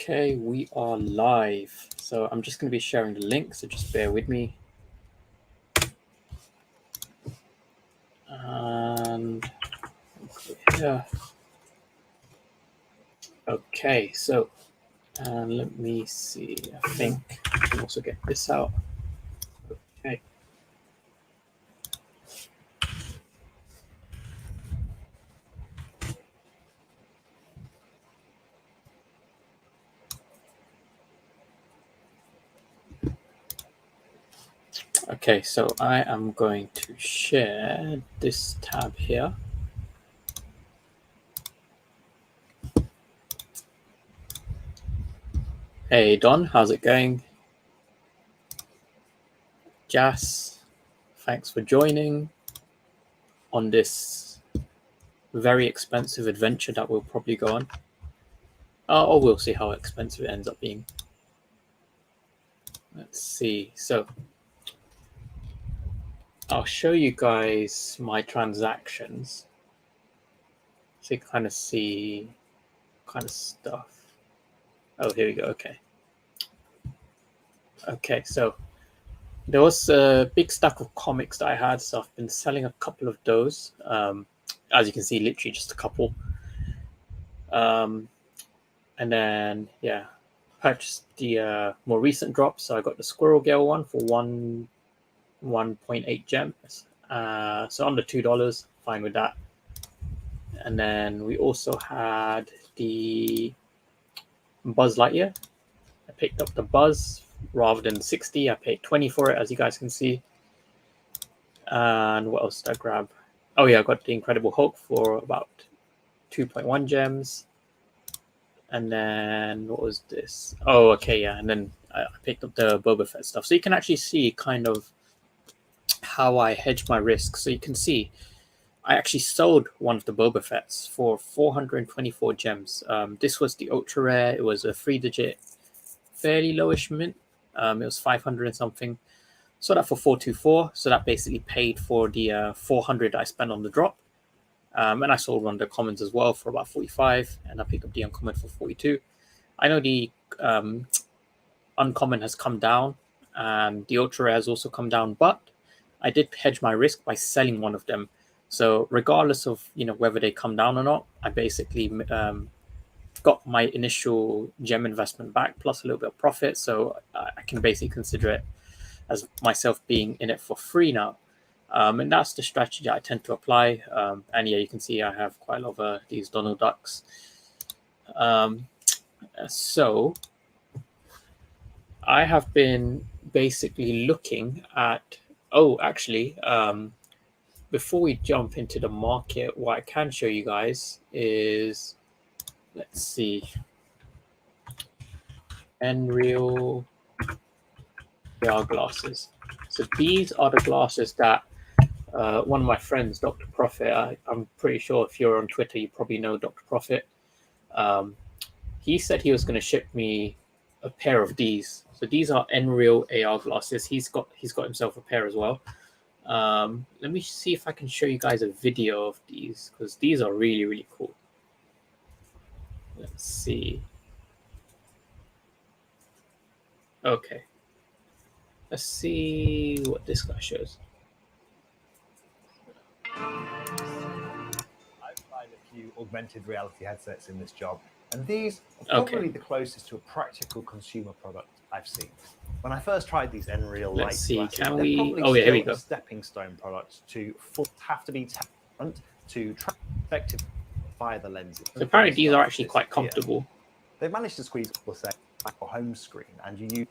Okay, we are live. So I'm just going to be sharing the link, so just bear with me. And yeah. Okay, so let me see. I think I can also get this out. Okay. Okay, so I am going to share this tab here. Hey Don, how's it going? Jas, thanks for joining on this very expensive adventure that we'll probably go on. Or we'll see how expensive it ends up being. Let's see. So I'll show you guys my transactions so you kind of see kind of stuff. Oh, here we go. Okay. Okay, so there was a big stack of comics that I had, so I've been selling a couple of those. As you can see, literally just a couple. And then, yeah, purchased the more recent drops. So I got the Squirrel Gale one for 1.8 gems. So under $2, fine with that. And then we also had the Buzz Lightyear. I picked up the Buzz rather than 60. I paid 20 for it, as you guys can see. And what else did I grab? Oh yeah, I got the Incredible Hulk for about 2.1 gems. And then what was this? Oh, okay, yeah. And then I picked up the Boba Fett stuff. So you can actually see kind of how I hedge my risk. So you can see I actually sold one of the Boba Fett's for 424 gems. This was the ultra rare. It was a 3-digit, fairly lowish mint. It was 500 and something. Sold that for 424. So that basically paid for the 400 I spent on the drop. And I sold one of the commons as well for about 45, and I picked up the uncommon for 42. I know the uncommon has come down, and the ultra rare has also come down, but I did hedge my risk by selling one of them. So regardless of whether they come down or not, I basically got my initial gem investment back plus a little bit of profit. So I can basically consider it as myself being in it for free now. And that's the strategy I tend to apply. And yeah, you can see I have quite a lot of these Donald Ducks. So I have been basically looking at, before we jump into the market, what I can show you guys is, let's see, Nreal AR glasses. So these are the glasses that one of my friends, Dr. Profit, I'm pretty sure if you're on Twitter, you probably know Dr. Profit. He said he was going to ship me a pair of these. So these are Nreal AR glasses. He's got himself a pair as well. Let me see if I can show you guys a video of these, because these are really, really cool. Let's see. Okay. Let's see what this guy shows. I've tried a few augmented reality headsets in this job, and these are probably the closest to a practical consumer product I've seen. When I first tried these Nreal light glasses, can we? Oh yeah, here we go. Stepping stone product to have to be front to track effective via the lenses. So apparently these are actually quite comfortable. They've managed to squeeze back your home screen, and you use.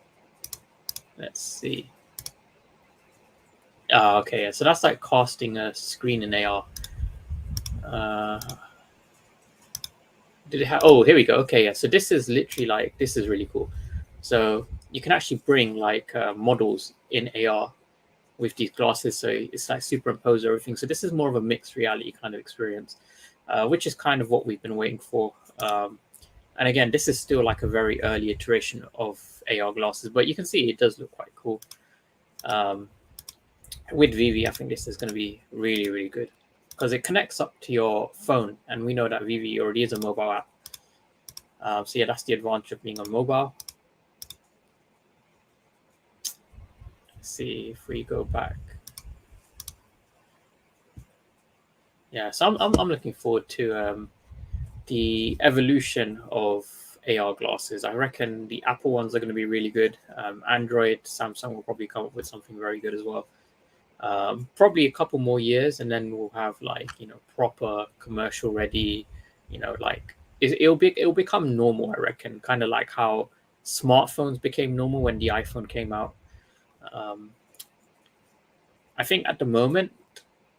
Let's see. Okay, yeah. So that's like casting a screen in AR. Did it have? Oh, here we go. Okay, yeah. So this is literally this is really cool. So you can actually bring models in AR with these glasses. So it's like superimpose everything. So this is more of a mixed reality kind of experience, which is kind of what we've been waiting for. And again, this is still like a very early iteration of AR glasses, but you can see it does look quite cool. With VeVe, I think this is going to be really, really good because it connects up to your phone, and we know that VeVe already is a mobile app. So yeah, that's the advantage of being on mobile. Let's see if we go back. Yeah, so I'm looking forward to the evolution of AR glasses. I reckon the Apple ones are going to be really good. Android, Samsung will probably come up with something very good as well. Probably a couple more years, and then we'll have like proper commercial ready. Like it'll become normal. I reckon, kind of like how smartphones became normal when the iPhone came out. Um, I think at the moment,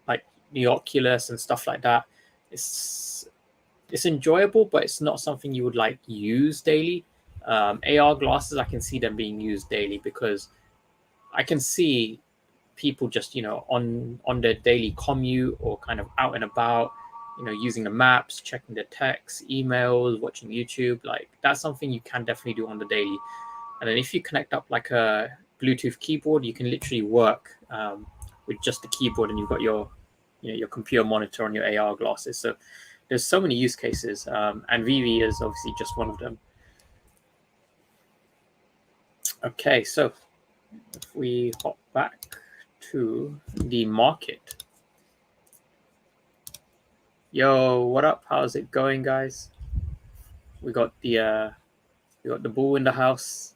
like the Oculus and stuff like that, it's enjoyable, but it's not something you would like use daily. AR glasses, I can see them being used daily because I can see people just on their daily commute or kind of out and about, using the maps, checking their texts, emails, watching YouTube. Like that's something you can definitely do on the daily. And then if you connect up like a Bluetooth keyboard, you can literally work with just the keyboard, and you've got your computer monitor on your AR glasses. So there's so many use cases, and VeVe is obviously just one of them. Okay, so if we hop back to the market. Yo, what up? How's it going, guys? We got the bull in the house.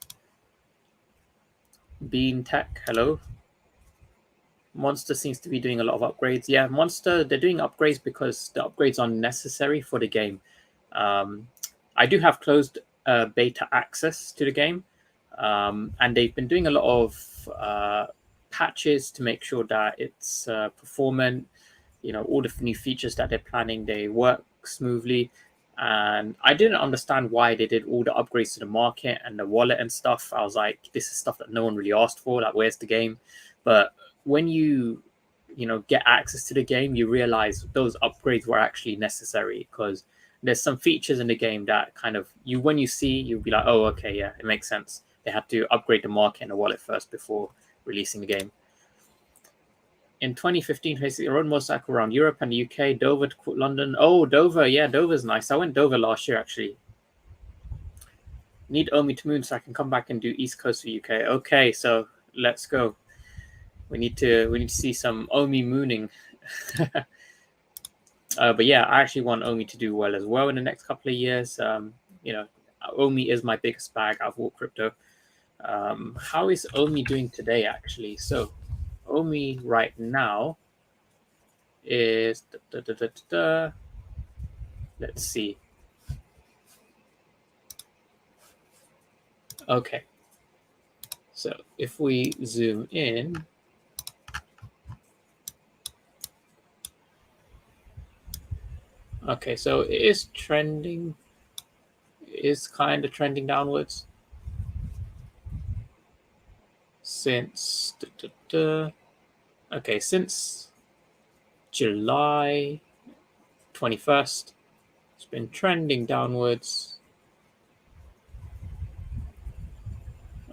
Bean Tech, hello. Monster seems to be doing a lot of upgrades. Yeah, Monster, they're doing upgrades because the upgrades are necessary for the game. I do have closed beta access to the game, and they've been doing a lot of patches to make sure that it's performant. All the new features that they're planning, they work smoothly. And I didn't understand why they did all the upgrades to the market and the wallet and stuff. I was like, this is stuff that no one really asked for. Like, where's the game? But when you get access to the game, you realize those upgrades were actually necessary, because there's some features in the game that kind of when you see, you'll be like, oh, okay, yeah, it makes sense. They had to upgrade the market and the wallet first before releasing the game. In 2015, basically, I rode motorcycle around Europe and the UK, Dover to London. Oh, Dover, yeah, Dover's nice. I went Dover last year, actually. Need OMI to moon so I can come back and do East Coast of UK. Okay, so let's go. We need to see some OMI mooning. But yeah, I actually want OMI to do well as well in the next couple of years. OMI is my biggest bag out of all crypto. How is OMI doing today, actually? So OMI right now is let's see. Okay, so if we zoom in, okay, so it is trending, is kind of trending downwards since okay, since July 21st. It's been trending downwards.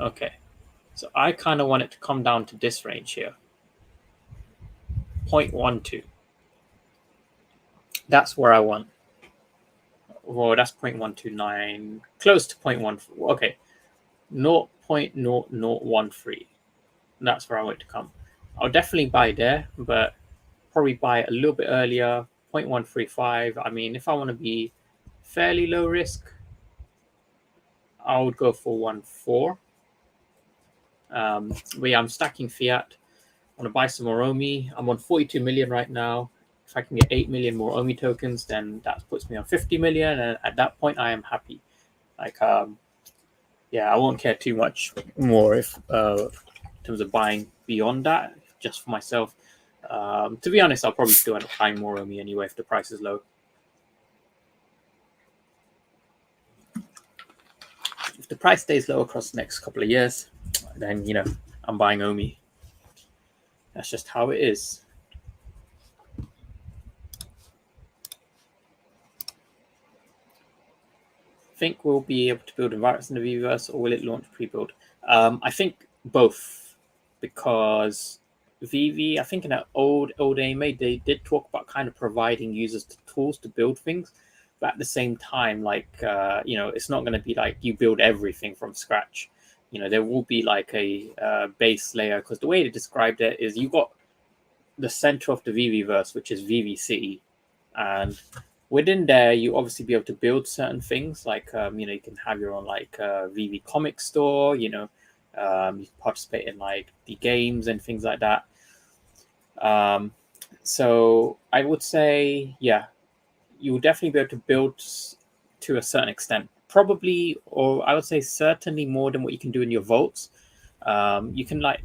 Okay, so I kind of want it to come down to this range here, 0.12. That's where I want. Well, that's 0.129, close to 0.14. Okay, 0.0013. That's where I want it to come. I'll definitely buy there, but probably buy it a little bit earlier, 0.135. I mean, if I want to be fairly low risk, I would go for 1.4. But yeah, I'm stacking fiat. I want to buy some more OMI. I'm on 42 million right now. If I can get 8 million more OMI tokens, then that puts me on 50 million. And at that point, I am happy. Like, yeah, I won't care too much more if in terms of buying beyond that, just for myself. To be honest, I'll probably still end up buying more OMI anyway if the price is low. If the price stays low across the next couple of years, then, I'm buying OMI. That's just how it is. Think we'll be able to build environments in the VeVeverse, or will it launch pre-build? I think both, because VeVe, I think in an old AMA, they did talk about kind of providing users the tools to build things, but at the same time, like it's not going to be like you build everything from scratch. There will be like a base layer, because the way they described it is you got the center of the VeVeverse, which is VeVe City, and within there you obviously be able to build certain things like you can have your own like VeVe comic store. You can participate in like the games and things like that. So I would say, yeah, you will definitely be able to build to a certain extent, probably, or I would say certainly more than what you can do in your vaults. You can like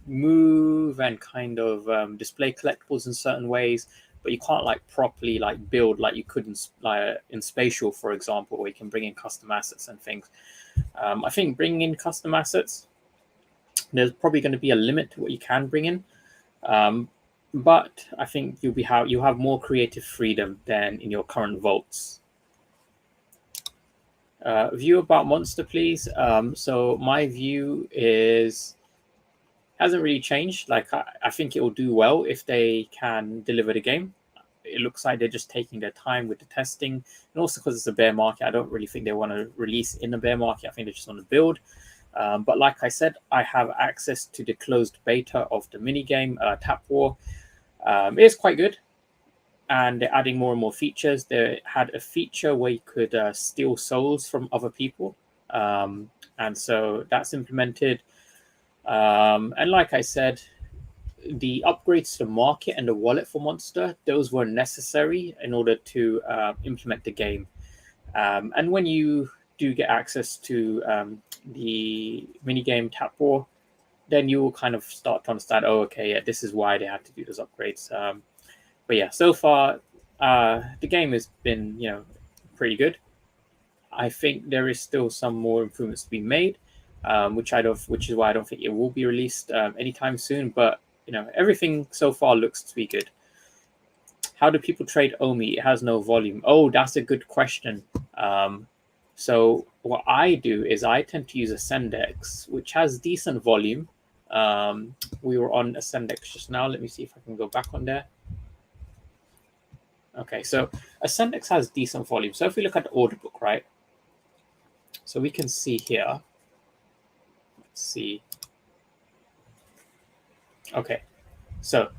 move and kind of display collectibles in certain ways, but you can't like properly like build like you could in spatial, for example, where you can bring in custom assets and things. I think bringing in custom assets, there's probably going to be a limit to what you can bring in. But I think you have more creative freedom than in your current vaults. View about Monster, please. So my view hasn't really changed. Like I think it will do well if they can deliver the game. It looks like they're just taking their time with the testing, and also because it's a bear market, I don't really think they want to release in the bear market. I think they just want to build. But like I said, I have access to the closed beta of the minigame, Tap War. It is quite good, and they're adding more and more features. They had a feature where you could steal souls from other people, and so that's implemented. And like I said, the upgrades to the market and the wallet for Monster, those were necessary in order to implement the game. And when you do get access to the minigame Tap War, then you will kind of start to understand, oh, okay, yeah, this is why they had to do those upgrades. But yeah, so far, the game has been, pretty good. I think there is still some more improvements to be made, which is why I don't think it will be released anytime soon. But everything so far looks to be good. How do people trade OMI? It has no volume. Oh, that's a good question. So what I do is I tend to use Ascendex, which has decent volume. We were on Ascendex just now. Let me see if I can go back on there. Okay, so Ascendex has decent volume. So if we look at the order book, right? So we can see here. Let's see. Okay, so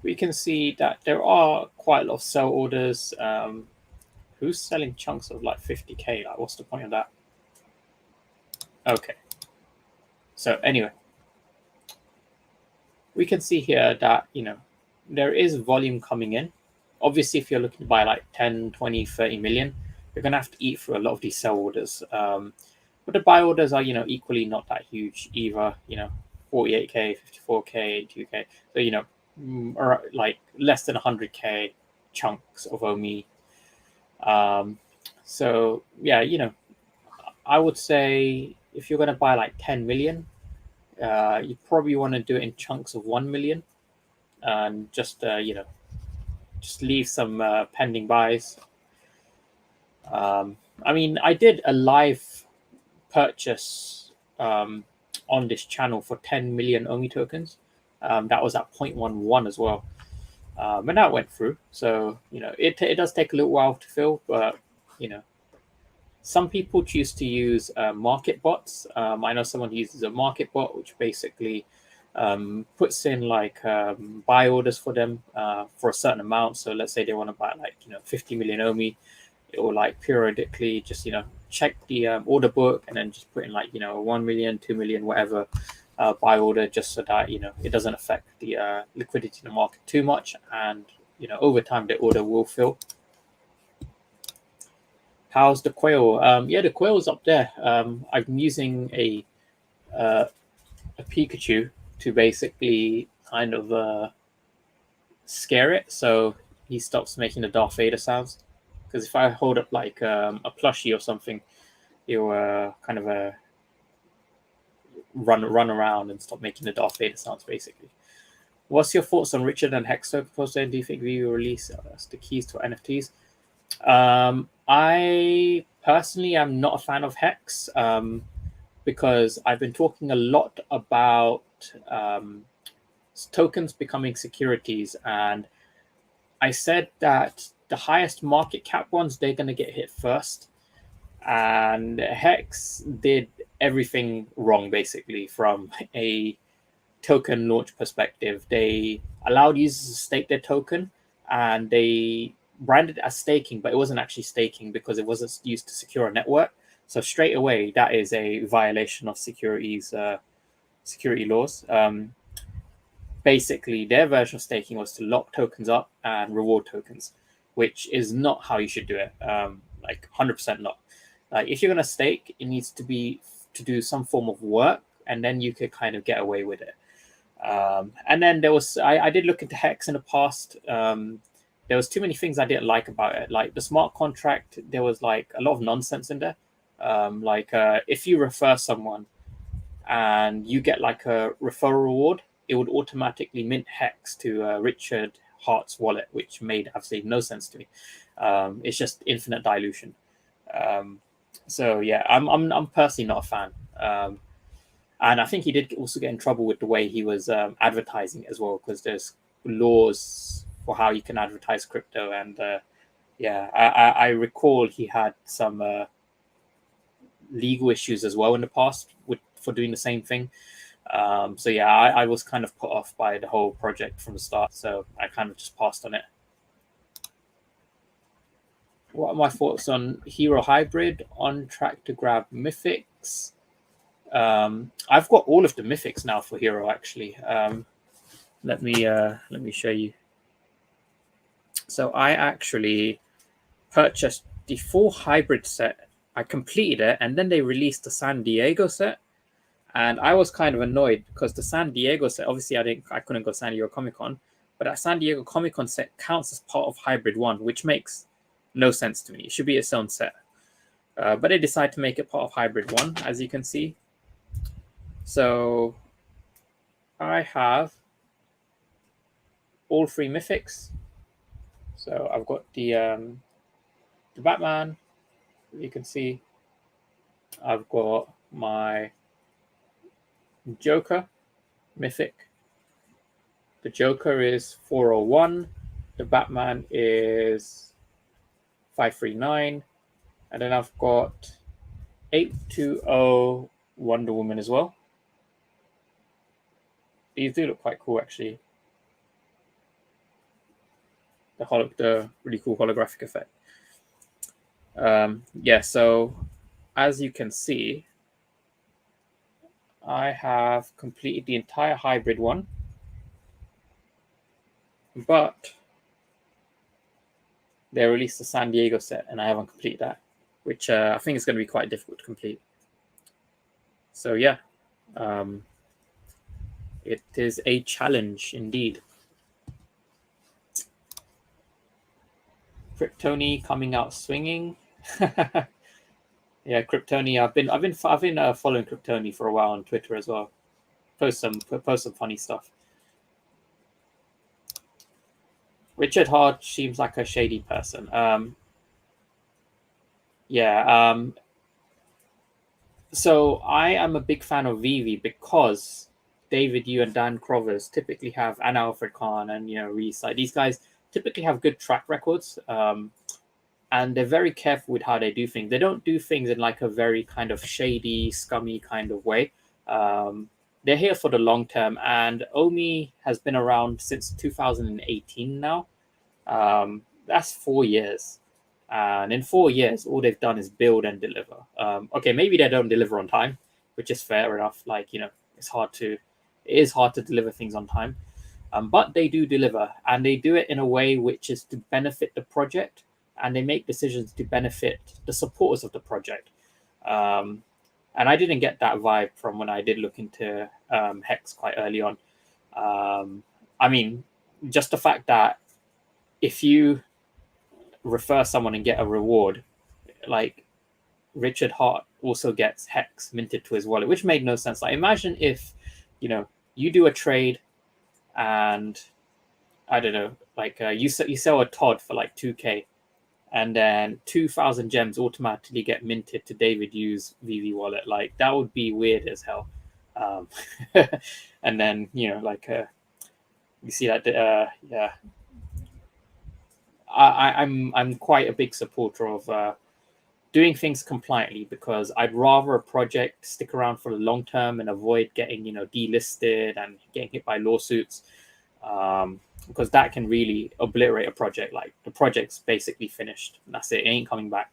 we can see that there are quite a lot of sell orders. Who's selling chunks of like 50K? Like, what's the point of that? Okay. So anyway, we can see here that, there is volume coming in. Obviously, if you're looking to buy like 10, 20, 30 million, you're going to have to eat through a lot of these sell orders. But the buy orders are, equally not that huge either, 48K, 54K, 82K. So, or like less than 100K chunks of OMI. So yeah, I would say if you're going to buy like 10 million, you probably want to do it in chunks of 1 million, and just just leave some pending buys. I mean, I did a live purchase on this channel for 10 million OMI tokens. That was at 0.11 as well. And that went through. So, it does take a little while to fill, but, some people choose to use market bots. I know someone who uses a market bot, which basically puts in like buy orders for them for a certain amount. So let's say they want to buy like, 50 million OMI. It will like periodically just, check the order book and then just put in like, 1 million, 2 million, whatever buy order, just so that, it doesn't affect the liquidity in the market too much. And, over time, the order will fill. How's the quail? Yeah, the quail's up there. I'm using a Pikachu to basically kind of scare it, so he stops making the Darth Vader sounds. Because if I hold up like a plushie or something, he'll kind of run around and stop making the Darth Vader sounds, basically. What's your thoughts on Richard and Hexo proposal? Do you think we will release the keys to NFTs? I personally am not a fan of Hex because I've been talking a lot about tokens becoming securities, and I said that the highest market cap ones, they're going to get hit first. And Hex did everything wrong, basically, from a token launch perspective. They allowed users to stake their token, and they branded it as staking, but it wasn't actually staking because it wasn't used to secure a network. So straight away, that is a violation of security laws. Basically, their version of staking was to lock tokens up and reward tokens, which is not how you should do it. Like 100% not. Like if you're gonna stake, it needs to be to do some form of work, and then you could kind of get away with it. And then there was I did look into Hex in the past. There was too many things I didn't like about it. Like the smart contract, there was like a lot of nonsense in there. If you refer someone and you get like a referral reward, it would automatically mint Hex to Richard Hart's wallet, which made absolutely no sense to me. It's just infinite dilution. So yeah, I'm personally not a fan. And I think he did also get in trouble with the way he was advertising as well, because there's laws for how you can advertise crypto. And I recall he had some legal issues as well in the past for doing the same thing. So yeah, I was kind of put off by the whole project from the start, so I kind of just passed on it. What are my thoughts on Hero Hybrid? On track to grab Mythics. I've got all of the Mythics now for Hero, actually. Let me show you. So I actually purchased the full hybrid set. I completed it, and then they released the San Diego set. And I was kind of annoyed because the San Diego set, obviously I couldn't go San Diego Comic-Con, but that San Diego Comic-Con set counts as part of Hybrid 1, which makes no sense to me. It should be its own set. But they decided to make it part of Hybrid 1, as you can see. So I have all 3 Mythics. So I've got the Batman, you can see. I've got my Joker Mythic. The Joker is 401. The Batman is 539. And then I've got 820 Wonder Woman as well. These do look quite cool, actually. The really cool holographic effect. So as you can see, I have completed the entire Hybrid 1, but they released the San Diego set, and I haven't completed that, which I think is going to be quite difficult to complete. So yeah, it is a challenge indeed. Kryptoni coming out swinging. Yeah, Kryptoni. I've been following Kryptoni for a while on Twitter as well. Post some funny stuff. Richard Hart seems like a shady person. So I am a big fan of VeVe because David Yu and Dan Crovers typically have, and Alfred Kahn and Reese. These guys typically have good track records. And they're very careful with how they do things. They don't do things in like a very kind of shady, scummy kind of way. They're here for the long term, and OMI has been around since 2018 now. That's 4 years. And in 4 years, all they've done is build and deliver. Okay, maybe they don't deliver on time, which is fair enough. Like, it is hard to deliver things on time. But they do deliver, and they do it in a way which is to benefit the project, and they make decisions to benefit the supporters of the project. And I didn't get that vibe from when I did look into Hex quite early on. I mean, just the fact that if you refer someone and get a reward, like Richard Hart also gets Hex minted to his wallet, which made no sense. Like, imagine if, you do a trade and I don't know, like you sell a Todd for like 2K, and then 2,000 gems automatically get minted to David Yu's VeVe wallet. Like, that would be weird as hell. And then, you see that, yeah. I'm quite a big supporter of doing things compliantly, because I'd rather a project stick around for the long term and avoid getting, delisted and getting hit by lawsuits, because that can really obliterate a project. Like, the project's basically finished. That's it. It ain't coming back.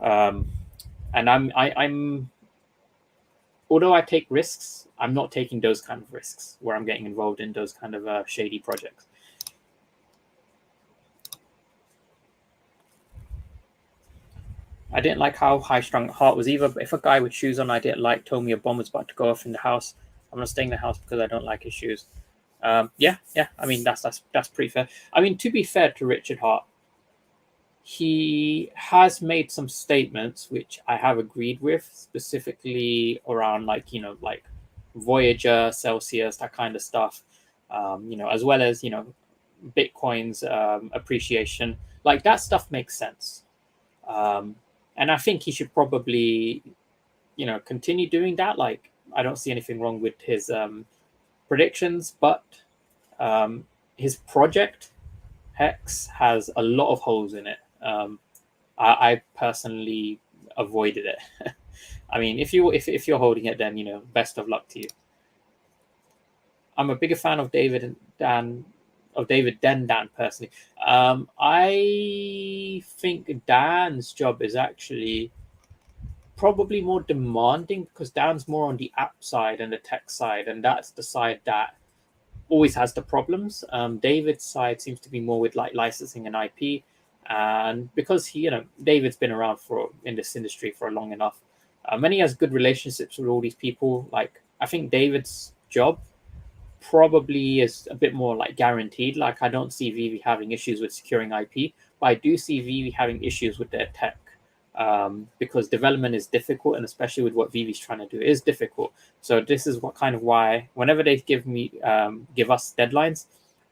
And I'm although I take risks, I'm not taking those kind of risks where I'm getting involved in those kind of shady projects. I didn't like how high-strung Heart was either, but if a guy with shoes on I didn't like told me a bomb was about to go off in the house, I'm not staying in the house because I don't like his shoes. Yeah. I mean, that's pretty fair. I mean, to be fair to Richard Hart, he has made some statements which I have agreed with, specifically around like Voyager, Celsius, that kind of stuff. As well as Bitcoin's appreciation. Like, that stuff makes sense. And I think he should probably, continue doing that. Like, I don't see anything wrong with his predictions, but his project Hex has a lot of holes in it. I personally avoided it. I mean, if you're holding it, then best of luck to you. I'm a bigger fan of David than Dan personally. I think Dan's job is actually probably more demanding, because Dan's more on the app side and the tech side, and that's the side that always has the problems. David's side seems to be more with like licensing and IP, and because David's been around in this industry for long enough, and he has good relationships with all these people. Like, I think David's job probably is a bit more like guaranteed. Like, I don't see VeVe having issues with securing IP, but I do see VeVe having issues with their tech, because development is difficult, and especially with what VeVe's trying to do is difficult. So this is why whenever they give us deadlines,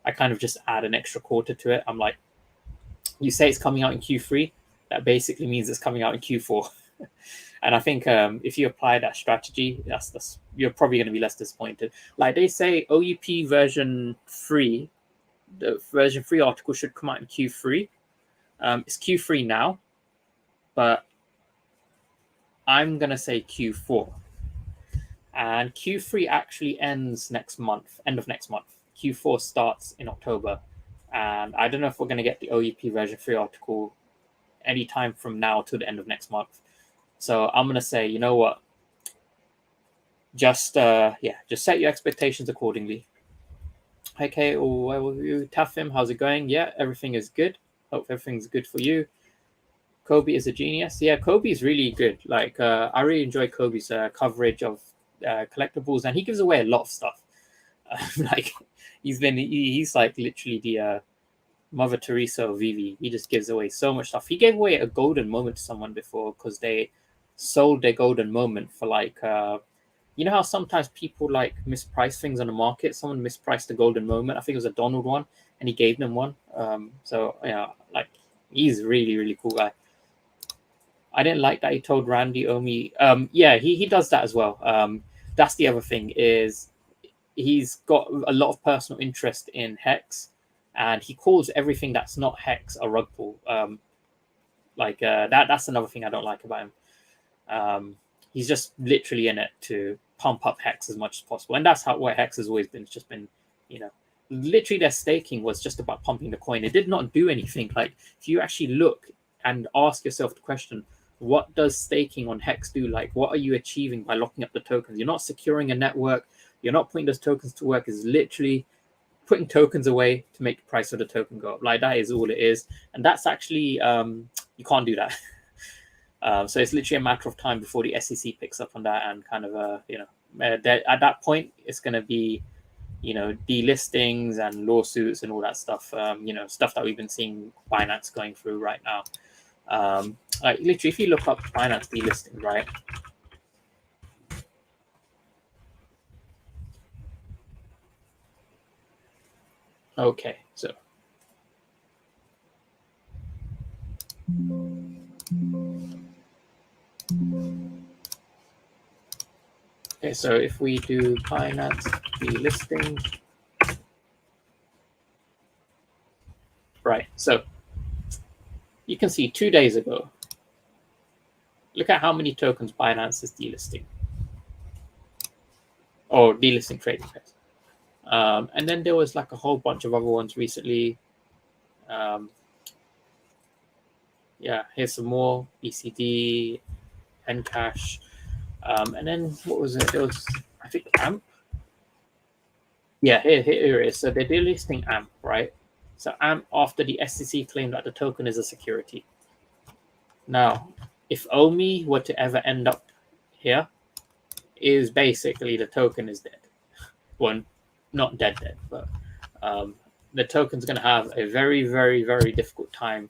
I kind of just add an extra quarter to it. I'm like, you say it's coming out in Q3, that basically means it's coming out in Q4. And I think if you apply that strategy, you're probably going to be less disappointed. Like, they say OUP version 3, the version 3 article should come out in Q3. It's Q3 now, but I'm going to say Q4. And Q3 actually ends next month, end of next month. Q4 starts in October. And I don't know if we're going to get the OUP version 3 article anytime from now to the end of next month. So I'm going to say, you know what? Just set your expectations accordingly. Okay, you Tafim, how's it going? Yeah, everything is good. Hope everything's good for you. Kobe is a genius. Yeah, Kobe is really good. Like, I really enjoy Kobe's coverage of collectibles, and he gives away a lot of stuff. Like, he's like literally the Mother Teresa of VeVe. He just gives away so much stuff. He gave away a golden moment to someone before because they sold their golden moment for like you know how sometimes people like misprice things on the market. Someone mispriced the golden moment. I think it was a Donald one, and he gave them one. So like, he's a really, really cool guy. I didn't like that he told Randy OMI. Yeah, he does that as well. That's the other thing, is he's got a lot of personal interest in Hex, and he calls everything that's not Hex a rug pull. That's another thing I don't like about him. He's just literally in it to pump up Hex as much as possible, and that's what Hex has always been. It's just been, literally their staking was just about pumping the coin. It did not do anything. Like, if you actually look and ask yourself the question, what does staking on Hex do? Like, what are you achieving by locking up the tokens? You're not securing a network. You're not putting those tokens to work. It's literally putting tokens away to make the price of the token go up. Like, that is all it is. And that's actually, you can't do that. So it's literally a matter of time before the SEC picks up on that, and kind of, at that point, it's going to be, delistings and lawsuits and all that stuff, stuff that we've been seeing Binance going through right now. Like, literally, if you look up Binance delisting, right? Okay, so. Okay, so if we do Binance delisting, right? So you can see 2 days ago, look at how many tokens Binance is delisting, or delisting trading pairs. And then there was like a whole bunch of other ones recently. Yeah, here's some more BCD, Encash, and then what was it? There was, I think, AMP. Yeah, here it is. So they're delisting AMP, right? So AMP, after the SEC claimed that the token is a security. Now, if OMI were to ever end up here, is basically the token is dead. Well, not dead, but the token's going to have a very, very, very difficult time,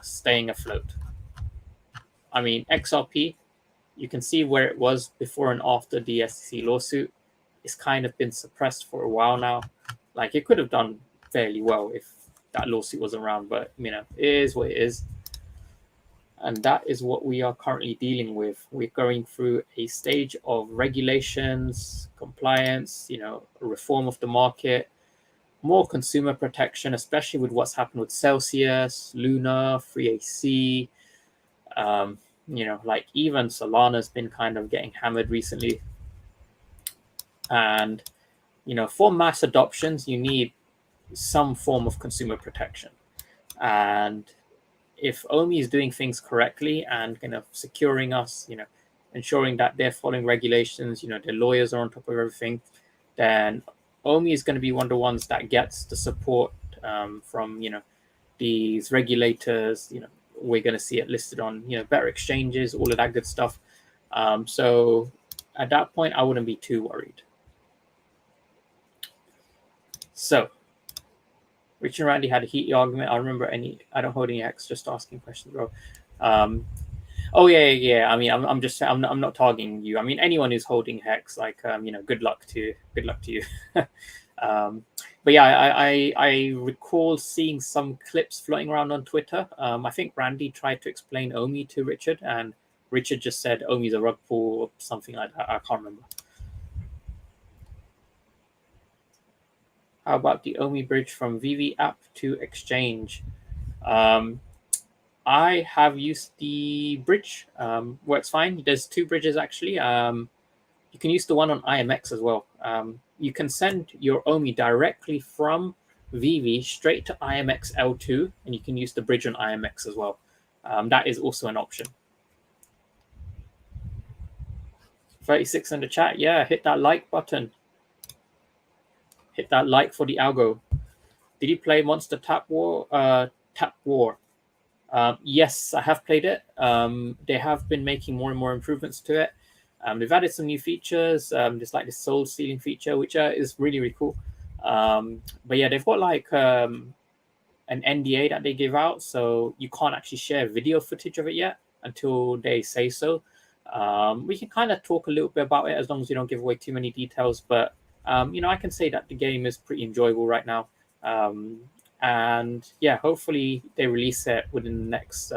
staying afloat. I mean, XRP, you can see where it was before and after the SEC lawsuit. It's kind of been suppressed for a while now. Like, it could have done fairly well if that lawsuit wasn't around, but it is what it is. And that is what we are currently dealing with. We're going through a stage of regulations, compliance, reform of the market, more consumer protection, especially with what's happened with Celsius, Luna, FreeAC. Like even Solana's been kind of getting hammered recently. And, for mass adoptions, you need some form of consumer protection. And if OMI is doing things correctly and kind of securing us, ensuring that they're following regulations, their lawyers are on top of everything, then OMI is going to be one of the ones that gets the support from, these regulators. We're going to see it listed on, better exchanges, all of that good stuff. So at that point, I wouldn't be too worried. So Richard and Randy had a heated argument. I remember I don't hold any X, just asking questions, bro. Oh yeah. I mean, I'm just I'm not targeting you. I mean, anyone who's holding Hex, like good luck to you. But yeah, I recall seeing some clips floating around on Twitter. I think Randy tried to explain OMI to Richard, and Richard just said OMI's a rug pull or something like that. I can't remember. How about the OMI bridge from VeVe app to exchange? I have used the bridge. Works fine. There's 2 bridges actually. You can use the one on IMX as well. You can send your OMI directly from VeVe straight to IMX L2, and you can use the bridge on IMX as well. That is also an option. 36 in the chat. Yeah, hit that like button. Hit that like for the algo. Did you play Monster Tap War? Yes, I have played it. They have been making more and more improvements to it. They've added some new features, just like the soul stealing feature, which is really, really cool. But yeah, they've got like an NDA that they give out, so you can't actually share video footage of it yet until they say so. We can kind of talk a little bit about it as long as you don't give away too many details. But I can say that the game is pretty enjoyable right now. And yeah, hopefully they release it within the next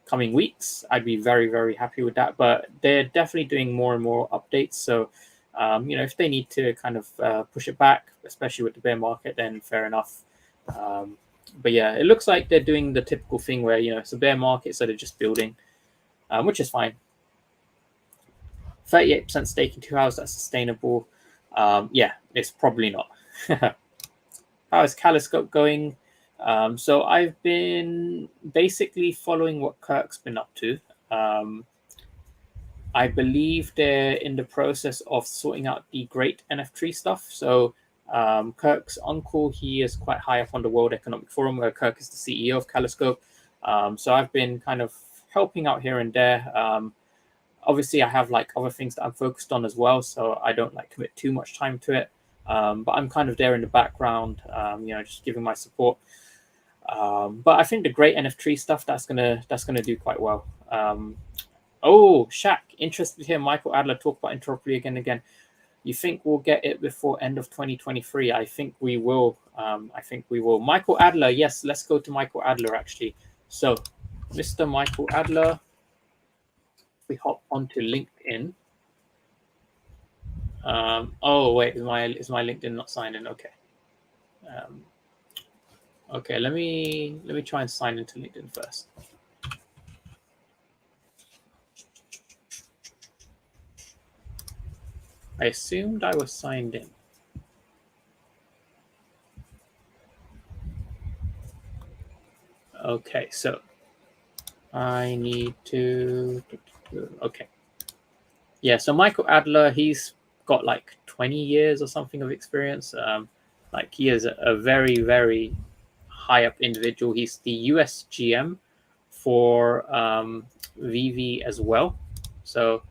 coming weeks. I'd be very, very happy with that. But they're definitely doing more and more updates. So if they need to kind of push it back, especially with the bear market, then fair enough. But yeah, it looks like they're doing the typical thing where it's a bear market, so they're just building, which is fine. 38% stake in 2 hours, that's sustainable. Yeah, it's probably not. How is Caloscope going? So I've been basically following what Kirk's been up to. I believe they're in the process of sorting out the great NFT stuff. So Kirk's uncle, he is quite high up on the World Economic Forum, where Kirk is the CEO of Caloscope. So I've been kind of helping out here and there. Obviously, I have like other things that I'm focused on as well, so I don't like commit too much time to it. But I'm kind of there in the background, just giving my support. But I think the great NFT stuff that's gonna do quite well. Oh, Shaq, interested to hear Michael Adler talk about entropy again. You think we'll get it before end of 2023? I think we will. Michael Adler, yes, let's go to Michael Adler actually. So, Mr. Michael Adler, we hop onto LinkedIn. Oh wait, is my LinkedIn not signed in? Okay. Okay, let me try and sign into LinkedIn first. I assumed I was signed in. Okay, so I need to. Okay. Yeah, so Michael Adler, he's got like 20 years or something of experience. Like he is a very, very high up individual. He's the US GM for VeVe as well. So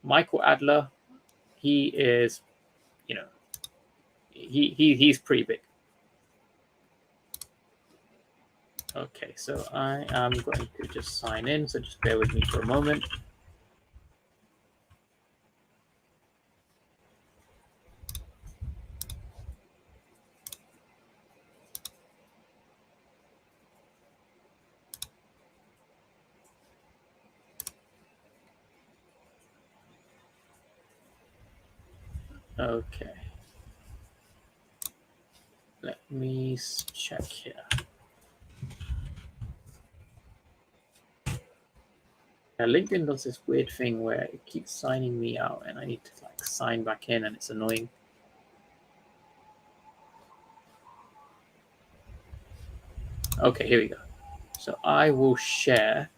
Michael Adler, he is, you know, he's pretty big. Okay, so I am going to just sign in. So just bear with me for a moment. Okay. Let me check here. Now, LinkedIn does this weird thing where it keeps signing me out and I need to like sign back in and it's annoying. Okay, here we go. So I will share.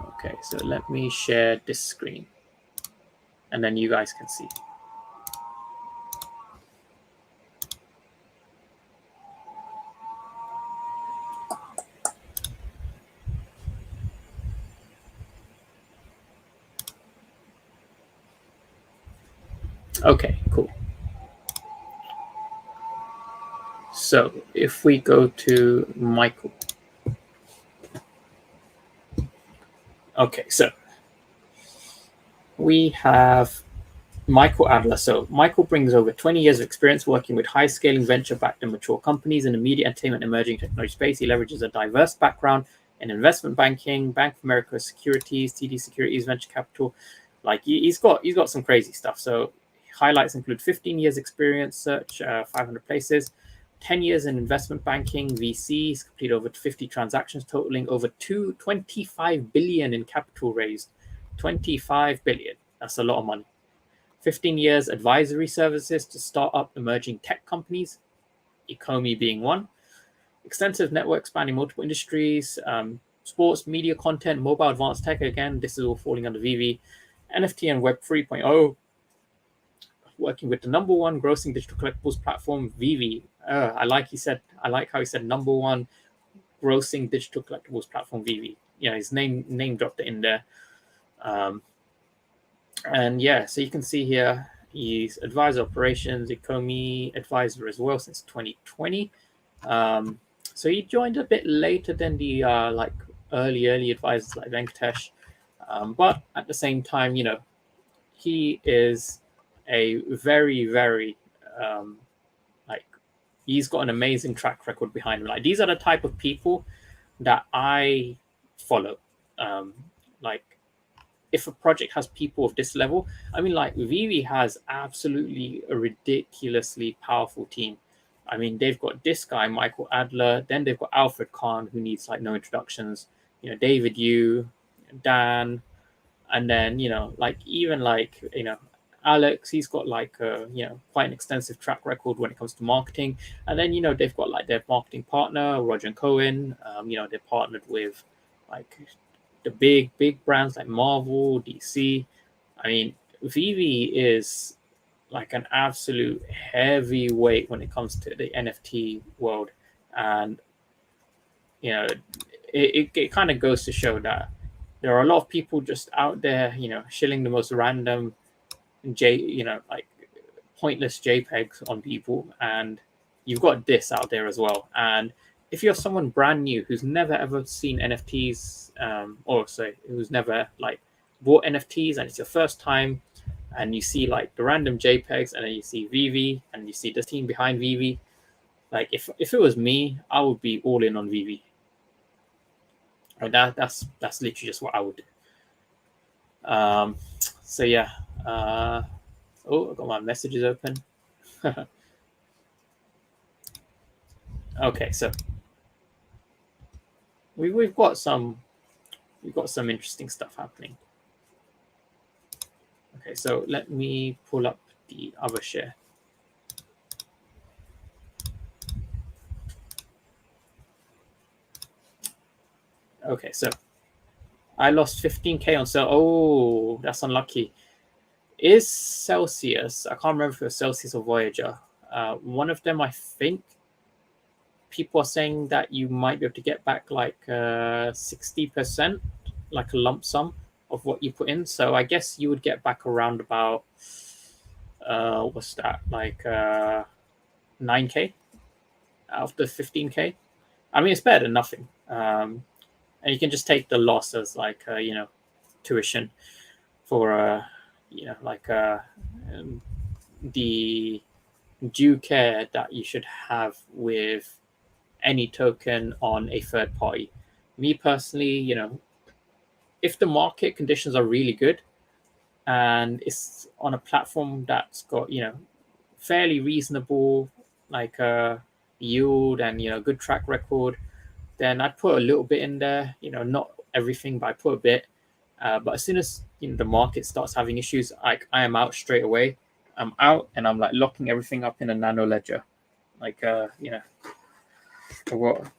Okay, so let me share this screen and then you guys can see. Okay, cool. So if we go to Michael. Okay, so we have Michael Adler. So Michael brings over 20 years of experience working with high-scaling venture-backed and mature companies in the media, entertainment, emerging technology space. He leverages a diverse background in investment banking, Bank of America securities, TD Securities, venture capital. Like he's got some crazy stuff. So highlights include 15 years experience, search 500 places, 10 years in investment banking, VCs, completed over 50 transactions totaling over 25 billion in capital raised. 25 billion. That's a lot of money. 15 years advisory services to start-up emerging tech companies, Ecomi being one. Extensive network spanning multiple industries, sports, media content, mobile advanced tech. Again, this is all falling under VeVe. NFT and Web 3.0. Working with the number one grossing digital collectibles platform, VeVe. I like how he said number one grossing digital collectibles platform, VeVe. Yeah, his name dropped it in there. And yeah, so you can see here, he's advisor operations, Ecomi advisor as well since 2020. So he joined a bit later than the like early advisors like Venkatesh. But at the same time, he is a very, very like he's got an amazing track record behind him. Like these are the type of people that I follow. Like if a project has people of this level, I mean, like VeVe has absolutely a ridiculously powerful team. I mean, they've got this guy, Michael Adler, then they've got Alfred Kahn, who needs like no introductions, David Yu, Dan, and then, like even like, Alex, he's got like quite an extensive track record when it comes to marketing. And then, they've got like their marketing partner, Roger and Cohen. They're partnered with like the big brands like Marvel, DC. I mean, VeVe is like an absolute heavyweight when it comes to the NFT world, and it kind of goes to show that there are a lot of people just out there, shilling the most random like pointless JPEGs on people, and you've got this out there as well. And if you're someone brand new who's never ever seen NFTs, or say who's never like bought NFTs, and it's your first time, and you see like the random JPEGs, and then you see VeVe, and you see the team behind VeVe, like if it was me, I would be all in on VeVe. And that's literally just what I would do. So yeah. Oh, I got my messages open. Okay, so we've got some interesting stuff happening. Okay, so let me pull up the other share. Okay, so I lost 15K on sale. Oh, that's unlucky. Is Celsius, I can't remember if it was Celsius or Voyager. One of them, I think, people are saying that you might be able to get back like 60%, like a lump sum of what you put in. So I guess you would get back around about, what's that, like 9K out of the 15K. I mean, it's better than nothing. And you can just take the loss as like, tuition for, like the due care that you should have with any token on a third party. Me personally, if the market conditions are really good and it's on a platform that's got, fairly reasonable like yield and, good track record, then I'd put a little bit in there, not everything, but I put a bit. But as soon as the market starts having issues, I am out straight away. I'm out and I'm like locking everything up in a nano ledger. Like what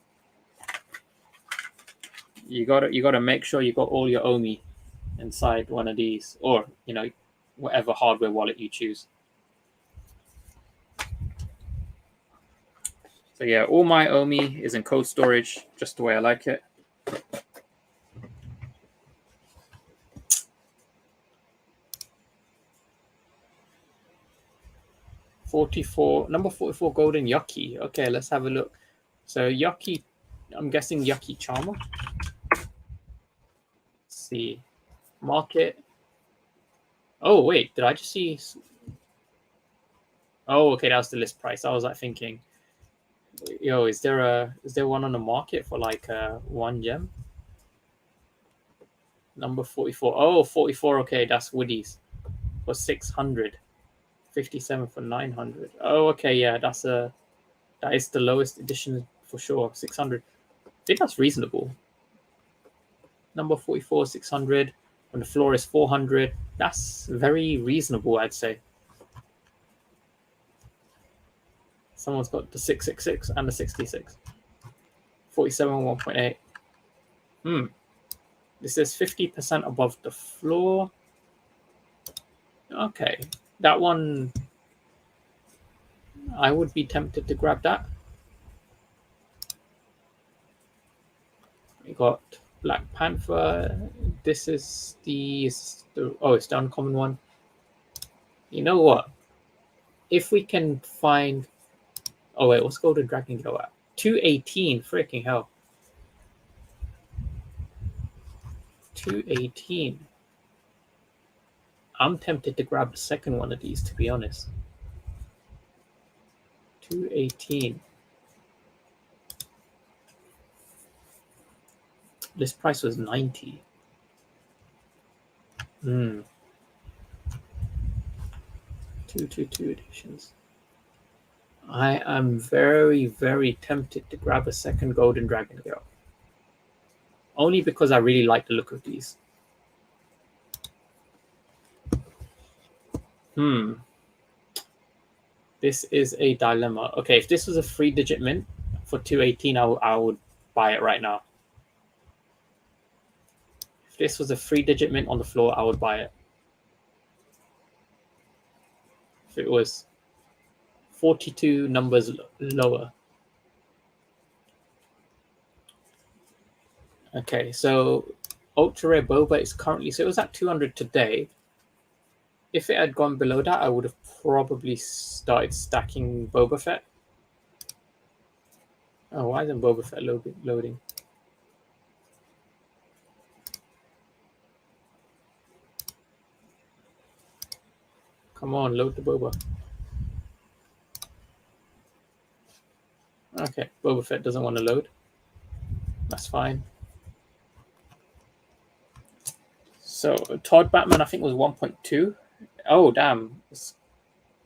you gotta make sure you got all your OMI inside one of these, or whatever hardware wallet you choose. So yeah, all my OMI is in cold storage, just the way I like it. Number 44 golden yucky. Okay, let's have a look. So yucky, I'm guessing yucky charmer. Let's see, market. Oh wait, did I just see? Oh, okay, that was the list price. I was like thinking, yo, is there one on the market for like 1 gem? Number 44. Oh, 44. Okay, that's Woody's for 600. 57 for 900. Oh, okay, yeah, that is the lowest edition for sure. 600. I think that's reasonable. Number 44, 600. When the floor is 400, that's very reasonable, I'd say. Someone's got the 666 and the 66. 47, 1.8. This is 50% above the floor. Okay, that one, I would be tempted to grab that. We got Black Panther. This is it's the uncommon one. You know what? If we can find, oh wait, what's Golden Dragon go at? 218. Freaking hell. 218. I'm tempted to grab the second one of these, to be honest. 218. This price was 90. 222 editions. I am very, very tempted to grab a second Golden Dragon Girl. Only because I really like the look of these. This is a dilemma. Okay, if this was a 3-digit mint for 218, I would buy it right now. If this was a 3-digit mint on the floor, I would buy it. If it was 42 numbers lower. Okay, so ultra rare boba is currently, so it was at 200 today. If it had gone below that, I would have probably started stacking Boba Fett. Oh, why isn't Boba Fett loading? Come on, load the Boba. Okay, Boba Fett doesn't want to load. That's fine. So Todd Batman, I think, was 1.2. Oh, damn. It's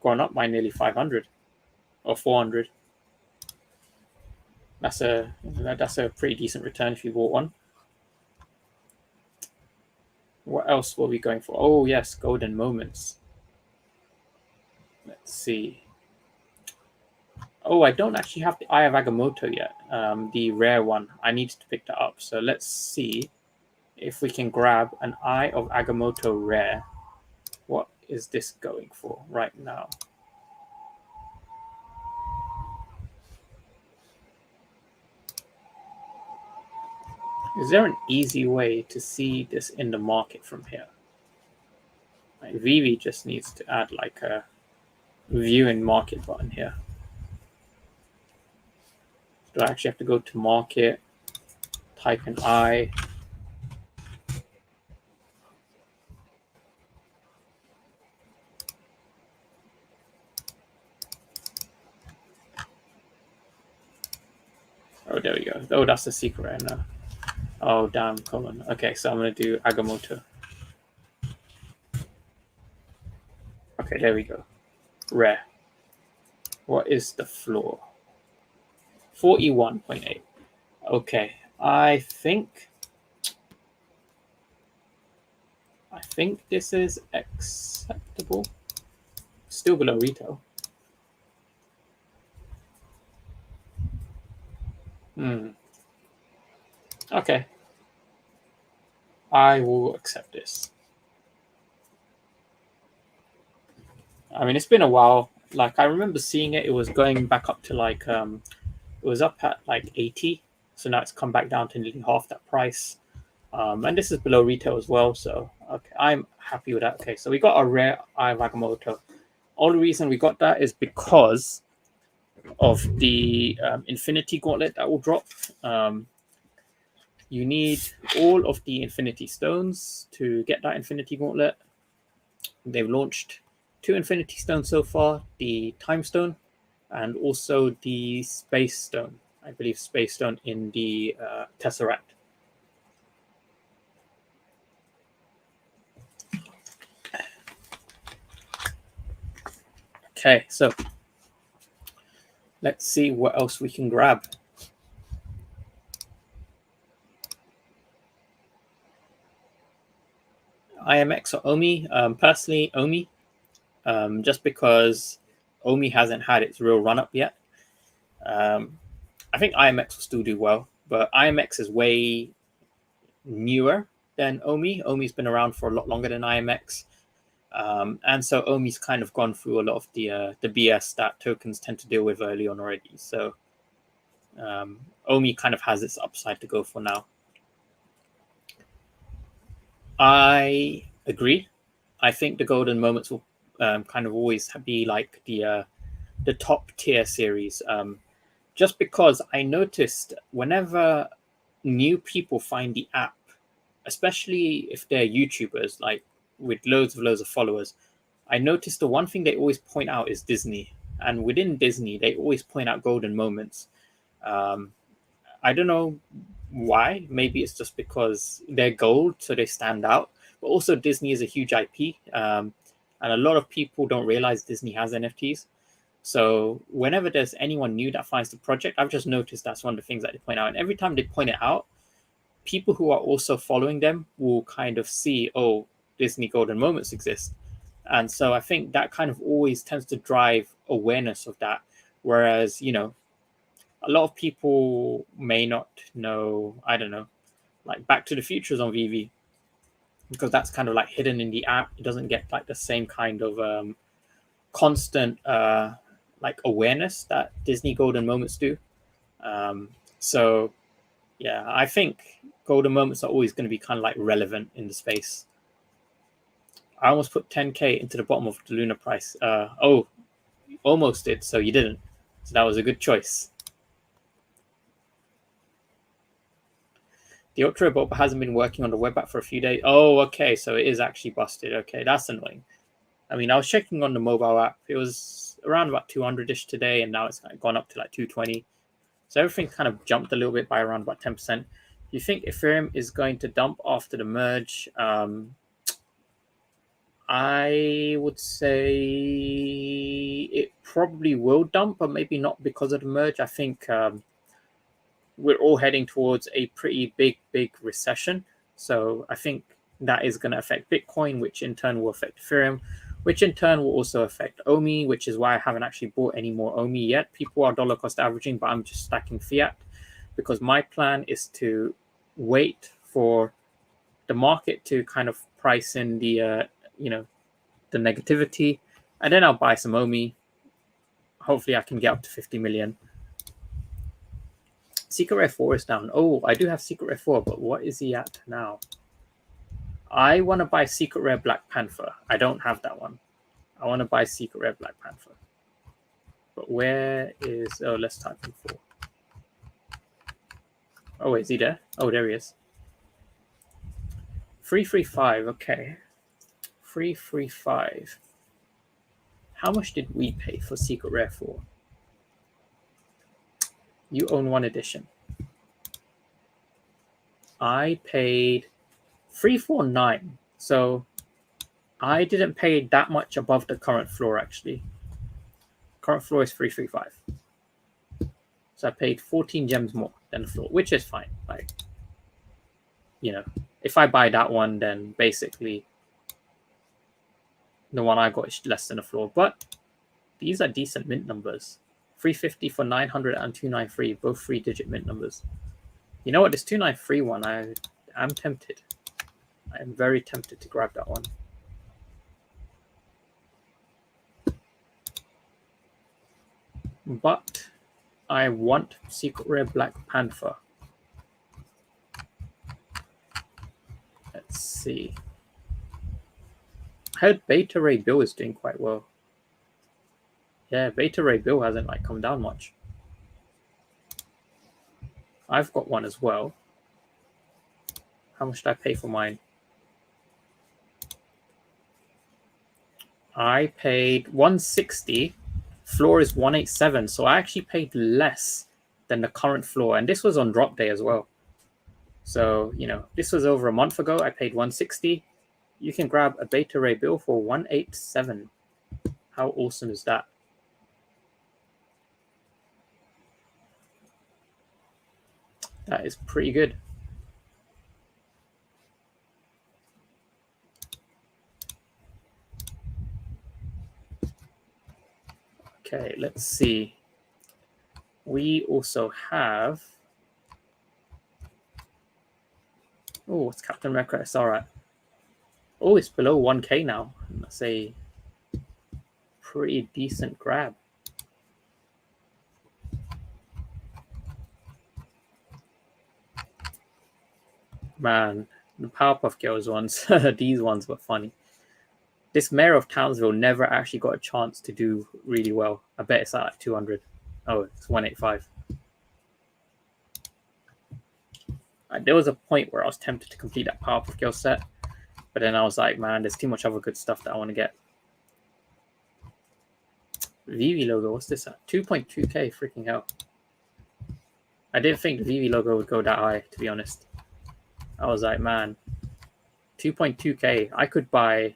gone up by nearly 500 or 400. That's a pretty decent return if you bought one. What else were we going for? Oh yes, golden moments. Let's see. Oh, I don't actually have the Eye of Agamotto yet, the rare one. I need to pick that up. So let's see if we can grab an Eye of Agamotto rare. What is this going for right now? Is there an easy way to see this in the market from here? Like VeVe just needs to add like a view in market button here. Do I actually have to go to market, type in I? Oh, there we go. Oh, that's the secret right now. Oh, damn, colon. Okay, so I'm going to do Agamotto. Okay, there we go. Rare. What is the floor? 41.8. Okay, I think this is acceptable. Still below retail. Okay. I will accept this. I mean, it's been a while. Like, I remember seeing it. It was going back up to like, it was up at like 80. So now it's come back down to nearly half that price. And this is below retail as well. So, okay, I'm happy with that. Okay, so we got a rare Eye of Agamotto. All the reason we got that is because of the Infinity Gauntlet that will drop. You need all of the Infinity Stones to get that Infinity Gauntlet. They've launched 2 Infinity Stones so far, the Time Stone and also the Space Stone. I believe Space Stone in the Tesseract. Okay, so let's see what else we can grab. IMX or OMI? Personally, OMI, just because OMI hasn't had its real run up yet. I think IMX will still do well, but IMX is way newer than OMI. OMI's been around for a lot longer than IMX. And so OMI's kind of gone through a lot of the BS that tokens tend to deal with early on already. So OMI kind of has its upside to go for now. I agree. I think the golden moments will kind of always be like the top tier series. Just because I noticed whenever new people find the app, especially if they're YouTubers, like with loads of followers, I noticed the one thing they always point out is Disney. And within Disney, they always point out golden moments. I don't know why. Maybe it's just because they're gold, so they stand out. But also, Disney is a huge IP. And a lot of people don't realize Disney has NFTs. So whenever there's anyone new that finds the project, I've just noticed that's one of the things that they point out. And every time they point it out, people who are also following them will kind of see, oh, Disney golden moments exist. And so I think that kind of always tends to drive awareness of that. Whereas, you know, a lot of people may not know, I don't know, like Back to the Future is on VeVe, because that's kind of like hidden in the app. It doesn't get like the same kind of constant like awareness that Disney golden moments do. So yeah, I think golden moments are always going to be kind of like relevant in the space. I almost put 10K into the bottom of the Luna price. Oh, almost did, so you didn't. So that was a good choice. The Ultra Bob hasn't been working on the web app for a few days. Oh, okay, so it is actually busted. Okay, that's annoying. I mean, I was checking on the mobile app. It was around about 200-ish today, and now it's gone up to like 220. So everything kind of jumped a little bit by around about 10%. Do you think Ethereum is going to dump after the merge? I would say it probably will dump, but maybe not because of the merge. I think we're all heading towards a pretty big recession. So I think that is going to affect Bitcoin, which in turn will affect Ethereum, which in turn will also affect OMI, which is why I haven't actually bought any more OMI yet. People are dollar cost averaging, but I'm just stacking fiat because my plan is to wait for the market to kind of price in the, the negativity, and then I'll buy some OMI. Hopefully I can get up to 50 million. Secret Rare 4 is down. Oh, I do have Secret Rare 4, but what is he at now? I want to buy Secret Rare Black Panther. I don't have that one. I want to buy Secret Rare Black Panther. But where is... Oh, let's type in 4. Oh, is he there? Oh, there he is. 335, okay. 335. How much did we pay for Secret Rare 4? You own one edition. I paid 349. So I didn't pay that much above the current floor, actually. Current floor is 335. So I paid 14 gems more than the floor, which is fine. Like, if I buy that one, then basically the one I got is less than the floor. But these are decent mint numbers. 350 for 900 and 293, both 3-digit mint numbers. You know what? This 293 one, I'm tempted. I am very tempted to grab that one. But I want Secret Rare Black Panther. Let's see. I heard Beta Ray Bill is doing quite well. Yeah, Beta Ray Bill hasn't come down much. I've got one as well. How much did I pay for mine? I paid 160. Floor is 187. So I actually paid less than the current floor. And this was on drop day as well. So, this was over a month ago. I paid 160. You can grab a Beta Ray Bill for 187. How awesome is that? That is pretty good. Okay, let's see. We also have... Oh, it's Captain America. It's all right. Oh, it's below 1K now. That's a pretty decent grab. Man, the Powerpuff Girls ones, these ones were funny. This Mayor of Townsville never actually got a chance to do really well. I bet it's at 200. Oh, it's 185. There was a point where I was tempted to complete that Powerpuff Girls set, but then I was like, man, there's too much other good stuff that I want to get. VeVe logo, what's this at? 2.2K, freaking hell. I didn't think the VeVe logo would go that high, to be honest. I was like, man, 2.2K. I could buy,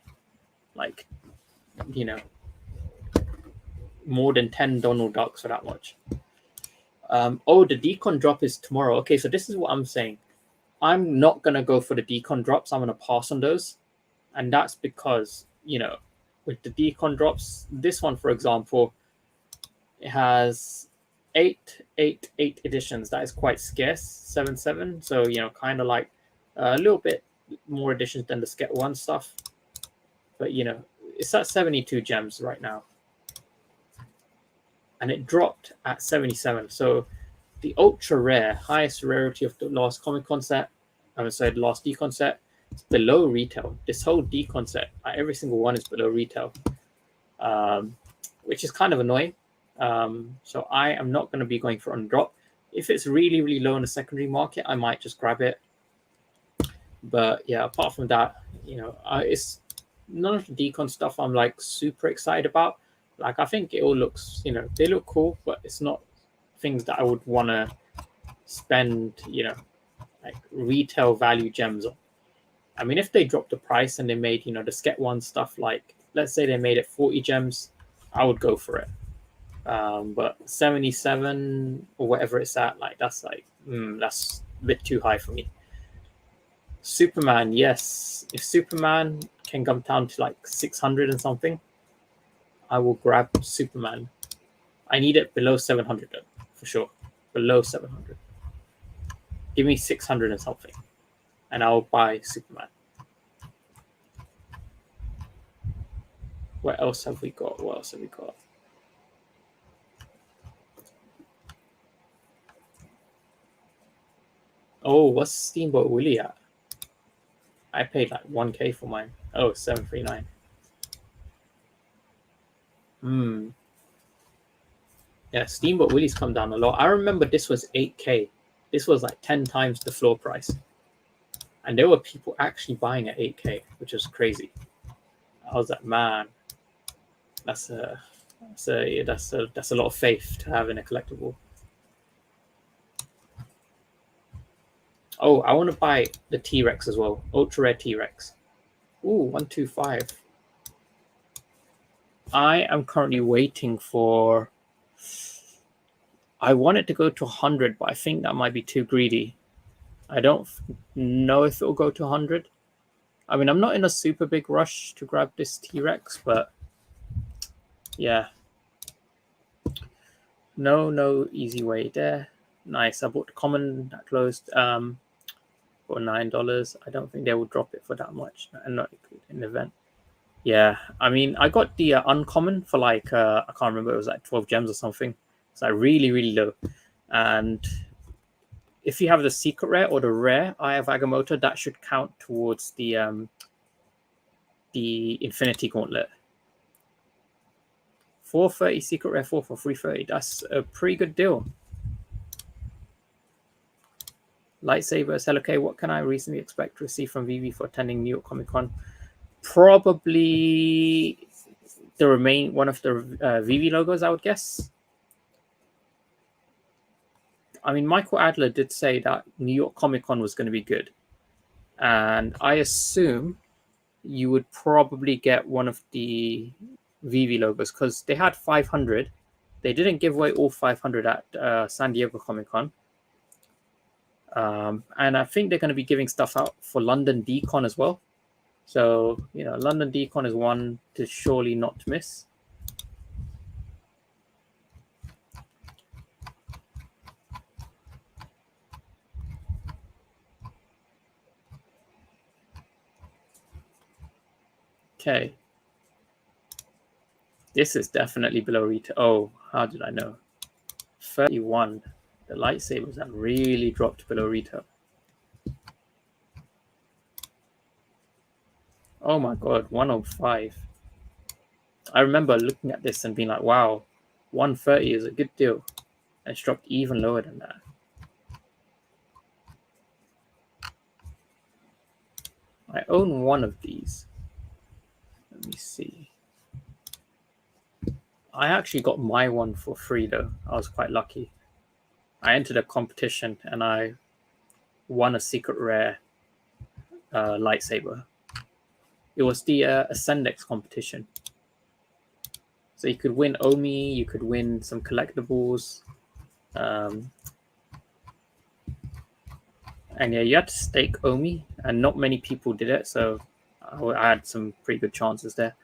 more than 10 Donald Ducks for that much. Oh, the decon drop is tomorrow. Okay, so this is what I'm saying. I'm not going to go for the decon drops. I'm going to pass on those. And that's because, with the decon drops, this one, for example, it has 8 editions. That is quite scarce, 7. So, kind of like a little bit more editions than the Sket 1 stuff. But, it's at 72 gems right now. And it dropped at 77. So the ultra rare, highest rarity of the last Comic-Con set, the last decon set, it's below retail. This whole decon set, every single one is below retail, which is kind of annoying. So I am not going to be going for on drop. If it's really, really low in the secondary market, I might just grab it. But yeah, apart from that, it's none of the decon stuff I'm super excited about. I think it all looks, they look cool, but it's not things that I would want to spend, retail value gems on. I mean, if they dropped the price and they made, the Sket 1 stuff, let's say they made it 40 gems, I would go for it. But 77 or whatever it's at, like that's a bit too high for me. Superman, yes. If Superman can come down to like 600 and something, I will grab Superman. I need it below 700 though, for sure. Below 700. Give me 600 and something, and I'll buy Superman. What else have we got? What else have we got? Oh, what's Steamboat Willie at? I paid like 1K for mine. Oh, 739. Yeah, Steamboat Willie's come down a lot. I remember this was 8K. This was like 10 times the floor price. And there were people actually buying at 8K, which was crazy. I was like, man, that's a lot of faith to have in a collectible. Oh, I want to buy the T-Rex as well. Ultra rare T-Rex. Ooh, 125. I am currently waiting for... I want it to go to 100, but I think that might be too greedy. I don't know if it'll go to 100. I mean, I'm not in a super big rush to grab this T-Rex, but yeah. No easy way there. Nice. I bought the common that closed for $9. I don't think they will drop it for that much, and not in the event. Yeah, I mean, I got the uncommon for like I can't remember. It was like 12 gems or something. It's like really low. And if you have the secret rare or the rare Eye of Agamotto, that should count towards the Infinity Gauntlet. 430 secret rare 4 for 330. That's a pretty good deal. Lightsabers. Hello, okay. What can I reasonably expect to receive from VeVe for attending New York Comic Con? Probably one of the VeVe logos, I would guess. I mean, Michael Adler did say that New York Comic Con was going to be good. And I assume you would probably get one of the VeVe logos because they had 500. They didn't give away all 500 at San Diego Comic Con. And I think they're going to be giving stuff out for London DCon as well. So, London DCon is one to surely not miss. Okay. This is definitely below retail. Oh, how did I know? 31. The lightsabers have really dropped below retail. Oh my god, 105. I remember looking at this and being like, wow, 130 is a good deal. And it's dropped even lower than that. I own one of these. Let me see. I actually got my one for free though. I was quite lucky. I entered a competition and I won a secret rare lightsaber. It was the Ascendex competition. So you could win OMI, you could win some collectibles. And yeah, you had to stake OMI, and not many people did it, so I had some pretty good chances there.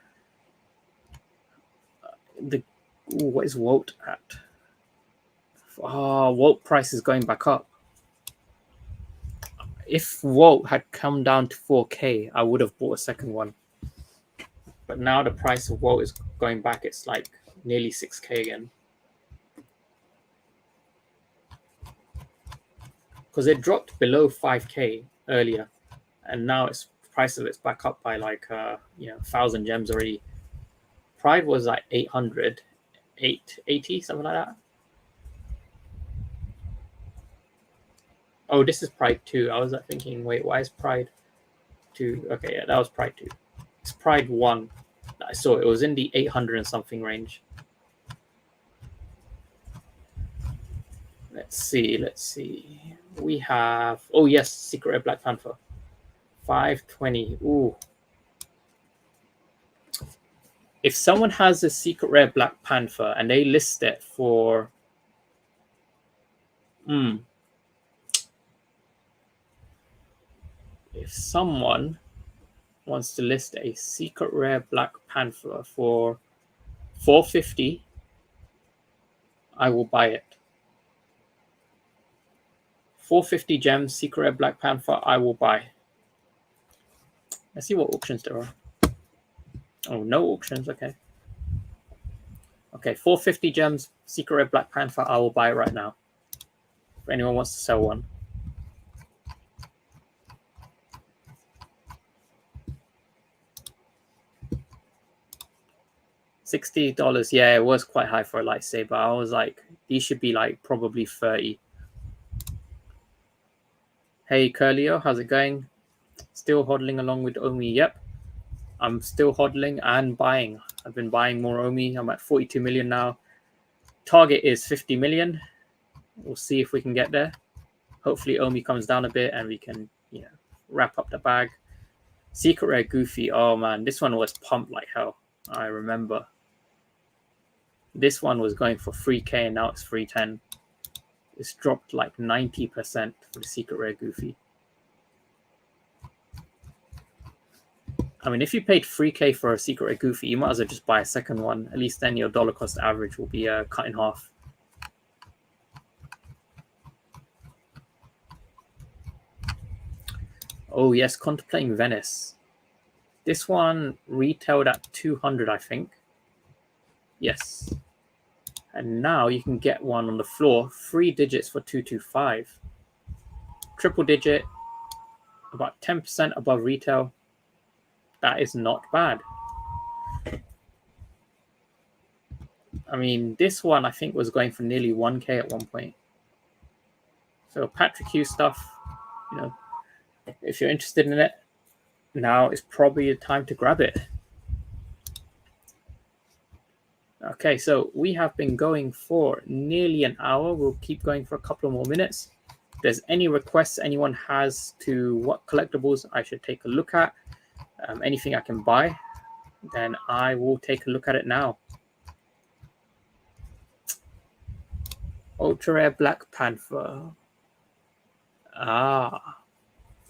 What is Walt at? Walt price is going back up. If Walt had come down to 4K, I would have bought a second one. But now the price of Walt is going back. It's like nearly 6K again. Because it dropped below 5K earlier, and now its price of it's back up by like 1,000 gems already. Pride was like 800, 880, something like that. Oh, this is Pride 2. I was thinking, wait, why is Pride 2? Okay, yeah, that was Pride 2. It's Pride 1 that I saw. It was in the 800 and something range. Let's see. We have... Oh, yes, Secret Rare Black Panther. 520. Ooh. If someone has a secret rare Black Panther and they list it for if someone wants to list a secret rare Black Panther for 450, I will buy it. 450 gems, secret rare Black Panther, I will buy. Let's see what auctions there are. Oh, no auctions, okay. Okay, 450 gems, secret rare Black Panther, I will buy it right now. If anyone wants to sell one. $60, yeah, it was quite high for a lightsaber. I was like, these should be like probably 30. Hey Curlio, how's it going? Still hodling along with OMI, yep. I'm still hodling and buying. I've been buying more OMI. I'm at 42 million now. Target is 50 million. We'll see if we can get there. Hopefully OMI comes down a bit and we can, wrap up the bag. Secret rare Goofy. Oh man, this one was pumped like hell. I remember. This one was going for 3K and now it's 310. It's dropped like 90% for the secret rare Goofy. I mean, if you paid 3K for a secret rare Goofy, you might as well just buy a second one. At least then your dollar cost average will be cut in half. Oh yes, contemplating Venice. This one retailed at 200, I think. Yes. And now you can get one on the floor, 3 digits for 225. Triple digit, about 10% above retail. That is not bad. I mean, this one I think was going for nearly 1K at one point. So Patrick Hughes stuff, if you're interested in it, now is probably the time to grab it. Okay, so we have been going for nearly an hour. We'll keep going for a couple of more minutes. If there's any requests anyone has to what collectibles I should take a look at, anything I can buy, then I will take a look at it now. Ultra Rare Black Panther.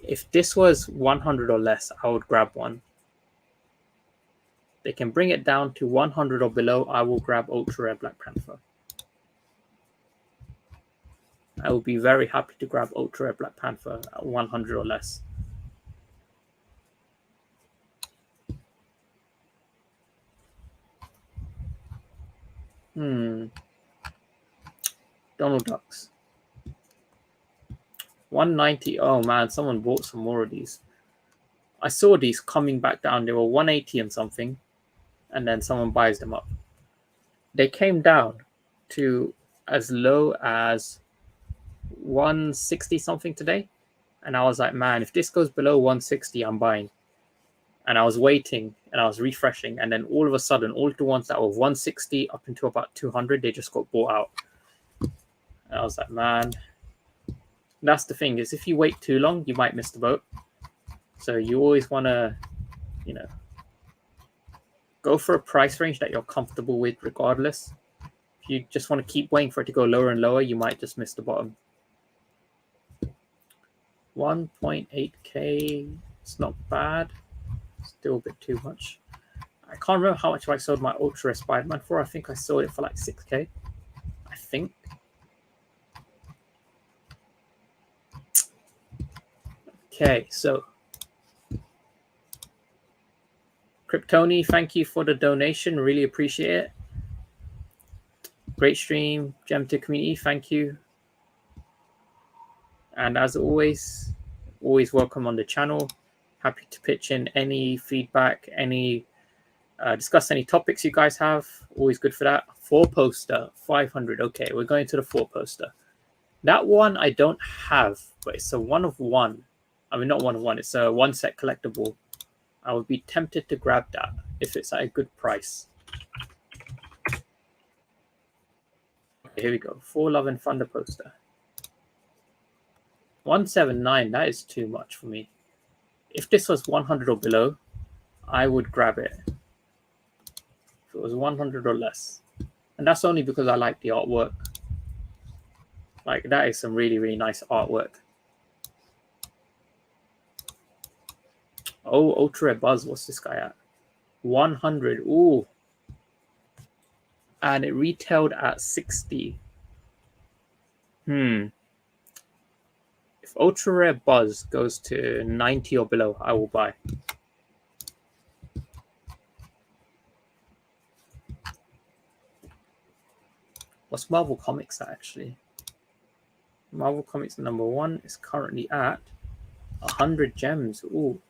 If this was 100 or less, I would grab one. They can bring it down to 100 or below, I will grab Ultra Rare Black Panther. I will be very happy to grab Ultra Rare Black Panther at 100 or less. Donald Ducks. 190. Oh man, someone bought some more of these. I saw these coming back down. They were 180 and something. And then someone buys them up. They came down to as low as 160 something today. And I was like, man, if this goes below 160, I'm buying. And I was waiting and I was refreshing. And then all of a sudden, all the ones that were 160 up into about 200, they just got bought out. And I was like, man, that's the thing is if you wait too long, you might miss the boat. So you always want to, go for a price range that you're comfortable with regardless. If you just want to keep waiting for it to go lower and lower, you might just miss the bottom. 1.8K, it's not bad. Still a bit too much. I can't remember how much I sold my Ultra Rare Spider-Man for. I think I sold it for like 6K. I think. Okay, so Kryptoni, thank you for the donation. Really appreciate it. Great stream. Gem to community, thank you. And as always welcome on the channel. Happy to pitch in any feedback, any discuss any topics you guys have. Always good for that. 4-poster, 500. Okay, we're going to the 4-poster. That one I don't have, but it's a 1 of 1. I mean, not 1 of 1. It's a 1 set collectible. I would be tempted to grab that if it's at a good price. Okay, here we go. 4 Love and Thunder poster. 179. That is too much for me. If this was 100 or below, I would grab it. was 100 or less. And that's only because I like the artwork. Like, that is some really, really nice artwork. Oh, ultra rare buzz. What's this guy at? 100. Ooh. And it retailed at 60. If ultra rare buzz goes to 90 or below, I will buy. What's Marvel Comics at, actually? Marvel Comics #1 is currently at 100 gems. Ooh.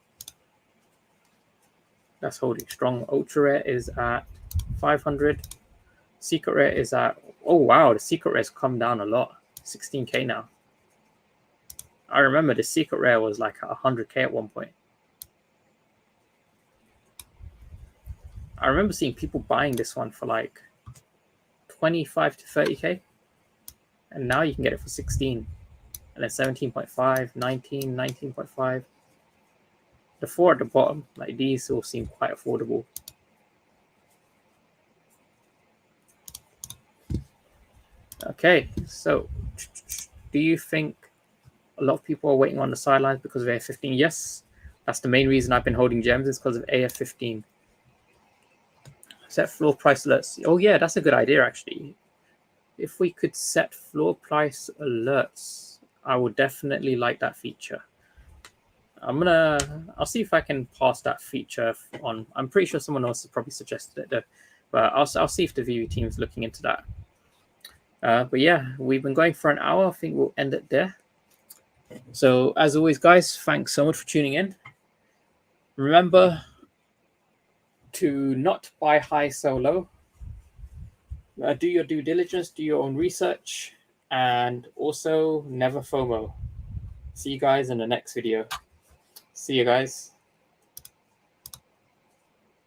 That's holding strong. Ultra rare is at 500. Secret rare is at, oh wow, the secret rare's come down a lot. 16k now. I remember the secret rare was like 100k at one point. I remember seeing people buying this one for like 25 to 30k. And now you can get it for 16. And then 17.5, 19, 19.5. The 4 at the bottom, like these all seem quite affordable. Okay, so do you think a lot of people are waiting on the sidelines because of AF15? Yes, that's the main reason I've been holding gems, is because of AF15. Set floor price alerts. Oh yeah, that's a good idea actually. If we could set floor price alerts, I would definitely like that feature. I'll see if I can pass that feature on. I'm pretty sure someone else has probably suggested it though, but I'll see if the VeVe team is looking into that. But yeah, we've been going for an hour. I think we'll end it there. So as always, guys, thanks so much for tuning in. Remember to not buy high, sell low. Do your due diligence, do your own research, and also never FOMO. See you guys in the next video. See you guys.